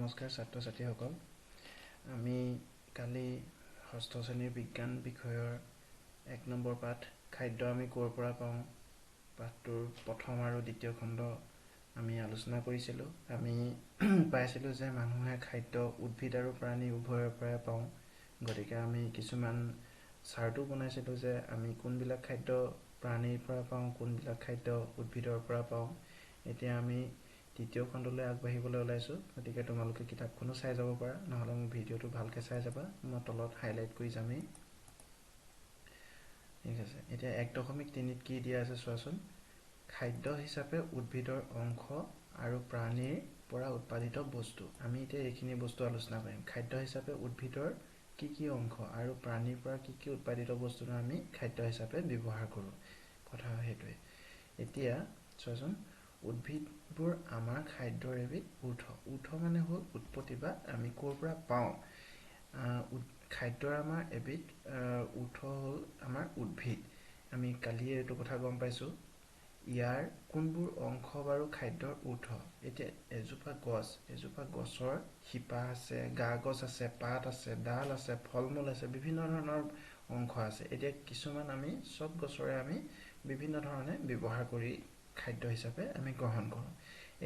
নমস্কাৰ ছাত্ৰ ছাত্ৰীসকল আমি কালি ষষ্ঠ শ্ৰেণীৰ বিজ্ঞান বিষয়ৰ 1 নম্বৰ পাঠ খাদ্য আমি ক'ৰ পৰা পাওঁ পাঠটোৰ প্ৰথম আৰু দ্বিতীয় খণ্ড আমি আলোচনা কৰিছিলোঁ আমি পাইছিলোঁ যে মানুহে খাদ্য উদ্ভিদ আৰু প্ৰাণী উভয়ৰ পৰা পাওঁ গতিকে আমি কিছুমান চাৰ্টও বনাইছিলোঁ যে আমি কোনবিলাক খাদ্য প্ৰাণীৰ পৰা পাওঁ কোনবিলাক খাদ্য উদ্ভিদৰ পৰা পাওঁ এতিয়া আমি তৃতীয় খণ্ডলৈ আগবাঢ়িবলৈ ওলাইছো গতিকে তোমালোকে কিতাপখনো চাই যাব পাৰা নহলে মোৰ ভিডিওটো ভালকৈ চাই যাবা মই তলত হাইলাইট কৰি যামেই ঠিক আছে এতিয়া 1.3 কি দিয়া আছে চোৱাচোন খাদ্য হিচাপে উদ্ভিদৰ অংশ আৰু প্ৰাণীৰ পৰা উৎপাদিত বস্তু আমি এতিয়া এইখিনি বস্তু আলোচনা কৰিম খাদ্য হিচাপে উদ্ভিদৰ কি অংশ আৰু প্ৰাণীৰ পৰা কি উৎপাদিত বস্তু আমি খাদ্য হিচাপে ব্যৱহাৰ কৰোঁ কথা হেতুৱে এতিয়া চোৱাচোন উদ্ভিদবোৰ আমাৰ খাদ্যৰ এবিধ উৎস মানে হ'ল উৎপত্তি বা আমি ক'ৰ পৰা পাওঁ খাদ্যৰ আমাৰ এবিধ উৎস হ'ল আমাৰ উদ্ভিদ আমি কালি এইটো কথা গম পাইছোঁ ইয়াৰ কোনবোৰ অংশ বাৰু খাদ্যৰ উৎস এতিয়া এজোপা গছৰ শিপা আছে গা গছ আছে পাত আছে ডাল আছে ফলমূল আছে বিভিন্ন ধৰণৰ অংশ আছে এতিয়া কিছুমান আমি সব গছৰে আমি বিভিন্ন ধৰণে ব্যৱহাৰ কৰি খাদ্য হিচাপে আমি গ্ৰহণ কৰোঁ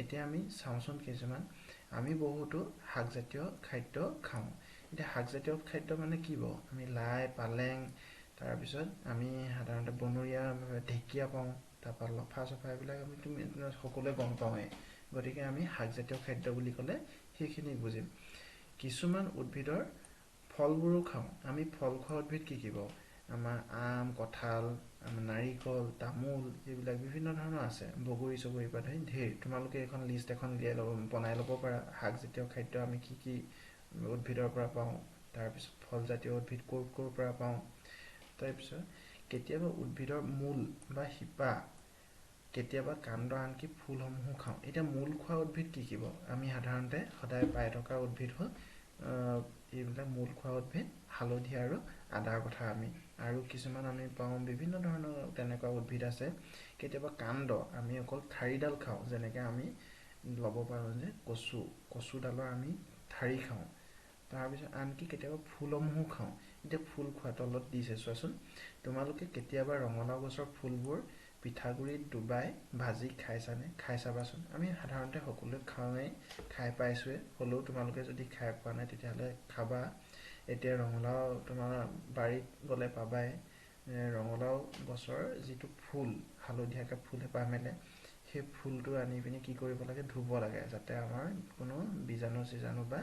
এতিয়া আমি চাওঁচোন কিছুমান আমি বহুতো শাকজাতীয় খাদ্য খাওঁ এতিয়া শাকজাতীয় খাদ্য মানে কি হ'ব আমি লাই পালেং তাৰ পিছত আমি সাধাৰণতে বনৰীয়া ঢেকীয়া পাওঁ তাৰপৰা লফা চফা এইবিলাক আমি সকলোৱে গম পাওঁৱে গতিকে আমি শাকজাতীয় খাদ্য বুলি ক'লে সেইখিনি বুজিম কিছুমান উদ্ভিদৰ ফলবোৰো খাওঁ আমি ফল খোৱা উদ্ভিদ কি পাওঁ আমাৰ আম কঁঠাল নাৰিকল তামোল এইবিলাক বিভিন্ন ধৰণৰ আছে বগৰী চগৰী পৰা ধৰি ঢেৰ তোমালোকে এখন লিষ্ট এখন বনাই ল'ব পাৰা শাকজাতীয় খাদ্য আমি কি উদ্ভিদৰ পৰা পাওঁ তাৰপিছত ফলজাতীয় উদ্ভিদ ক'ৰ পৰা পাওঁ তাৰপিছত কেতিয়াবা উদ্ভিদৰ মূল বা শিপা কেতিয়াবা কাণ্ড আনকি ফুলসমূহো খাওঁ এতিয়া মূল খোৱা উদ্ভিদ কি আমি সাধাৰণতে সদায় পাই থকা উদ্ভিদ হ'ল এইবিলাক মূল খোৱা উদ্ভিদ হালধীয়া আৰু আদাৰ কথা আমি আৰু কিছুমান আমি পাওঁ বিভিন্ন ধৰণৰ তেনেকুৱা উদ্ভিদ আছে কেতিয়াবা কাণ্ড আমি অকল ঠাৰিডাল খাওঁ যেনেকৈ আমি ল'ব পাৰোঁ যে কচুডালৰ আমি ঠাৰি খাওঁ তাৰপিছত আনকি কেতিয়াবা ফুলসমূহো খাওঁ এতিয়া ফুল খোৱা তলত দিছে চোৱাচোন তোমালোকে কেতিয়াবা ৰঙালাও গছৰ ফুলবোৰ পিঠাগুড়িত ডুবাই ভাজি খাই চাবাচোন আমি সাধাৰণতে সকলোৱে খাওঁৱেই খাই পাইছোৱে হ'লেও তোমালোকে যদি খাই পোৱা নাই তেতিয়াহ'লে খাবা এতিয়া ৰঙালাও তোমাৰ বাৰীত গ'লে পাবাই ৰঙালাও গছৰ যিটো ফুল হালধীয়াকৈ ফুল এপাহ মেলে সেই ফুলটো আনি পিনি কি কৰিব লাগে ধুব লাগে যাতে আমাৰ কোনো বীজাণু বা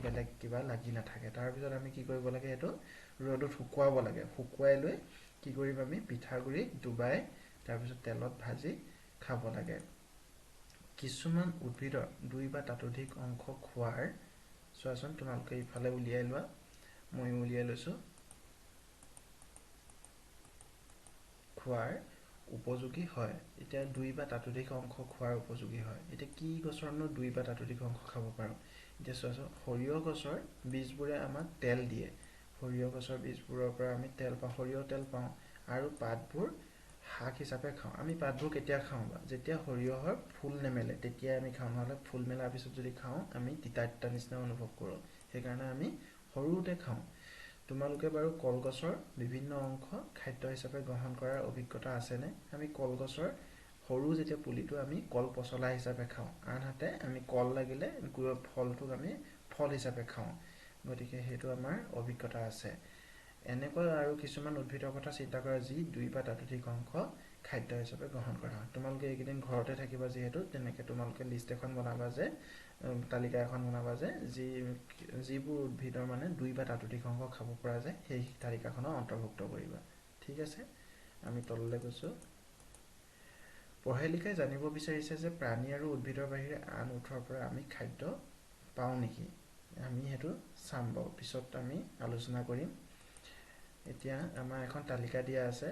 বেলেগ কিবা লাগি নাথাকে তাৰপিছত আমি কি কৰিব লাগে এইটো ৰ'দত শুকুৱাব লাগে শুকুৱাই লৈ কি কৰিম আমি পিঠাগুড়িত ডুবাই তাৰপিছত তেলত ভাজি খাব লাগে কিছুমান উদ্ভিদৰ 2 বা ততোধিক অংশ খোৱাৰ চোৱাচোন তোমালোকে ইফালে উলিয়াই লোৱা মই উলিয়াই লৈছোঁ খোৱাৰ উপযোগী হয় এতিয়া 2 বা ততোধিক অংশ খোৱাৰ উপযোগী হয় এতিয়া কি গছৰনো 2 বা ততোধিক অংশ খাব পাৰোঁ এতিয়া চোৱাচোন সৰিয়হ গছৰ বীজবোৰে আমাক তেল দিয়ে সৰিয়হ গছৰ বীজবোৰৰ পৰা আমি সৰিয়হ তেল পাওঁ আৰু পাতবোৰ শাক হিচাপে খাওঁ আমি পাতবোৰ কেতিয়া খাওঁ যেতিয়া সৰিয়হৰ ফুল নেমেলে তেতিয়াই আমি খাওঁ নহ'লে ফুল মেলাৰ পিছত যদি খাওঁ আমি তিতা নিচিনা অনুভৱ কৰোঁ সেইকাৰণে আমি সৰুতে খাওঁ তোমালোকে বাৰু কলগছৰ বিভিন্ন অংশ খাদ্য হিচাপে গ্ৰহণ কৰাৰ অভিজ্ঞতা আছেনে আমি কলগছৰ সৰু যেতিয়া পুলিটো আমি কল পচলা হিচাপে খাওঁ আনহাতে আমি কল লাগিলে ফলটোক আমি ফল হিচাপে খাওঁ গতিকে সেইটো আমাৰ অভিজ্ঞতা আছে এনেকৈ আৰু কিছুমান উদ্ভিদৰ কথা চিন্তা কৰা যি 2 বা ততোধিক অংশ খাদ্য হিচাপে গ্ৰহণ কৰা হয় তোমালোকে এইকেইদিন ঘৰতে থাকিবা যিহেতু তেনেকৈ তোমালোকে লিষ্ট এখন বনাবা যে তালিকা এখন বনাবা যে যিবোৰ উদ্ভিদৰ মানে 2 বা ততোধিক অংশ খাব পৰা যায় সেই তালিকাখনত অন্তৰ্ভুক্ত কৰিবা ঠিক আছে আমি তললৈ গৈছোঁ পঢ়ালিকাই জানিব বিচাৰিছে যে প্ৰাণী আৰু উদ্ভিদৰ বাহিৰে আন উৎসৰ পৰা আমি খাদ্য পাওঁ নেকি আমি সেইটো চাম বাৰু পিছত আমি আলোচনা কৰিম এতিয়া আমাৰ এখন তালিকা দিয়া আছে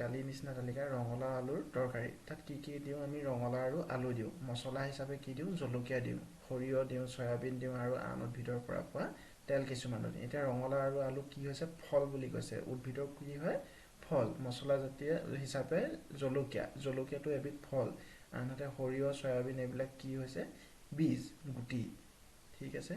কালি নিচিনা তালিকা ৰঙালাও আলুৰ তৰকাৰী তাত কি দিওঁ আমি ৰঙালাও আৰু আলু দিওঁ মছলা হিচাপে কি দিওঁ জলকীয়া দিওঁ সৰিয়হ দিওঁ সয়াবিন দিওঁ আৰু আন উদ্ভিদৰ পৰা পোৱা তেল কিছুমান দিওঁ এতিয়া ৰঙালাও আৰু আলু কি হৈছে ফল বুলি কৈছে উদ্ভিদৰ কি হয় ফল মছলা জাতীয় হিচাপে জলকীয়াটো এবিধ ফল আনহাতে সৰিয়হ সয়াবিন এইবিলাক কি হৈছে বীজ গুটি ঠিক আছে।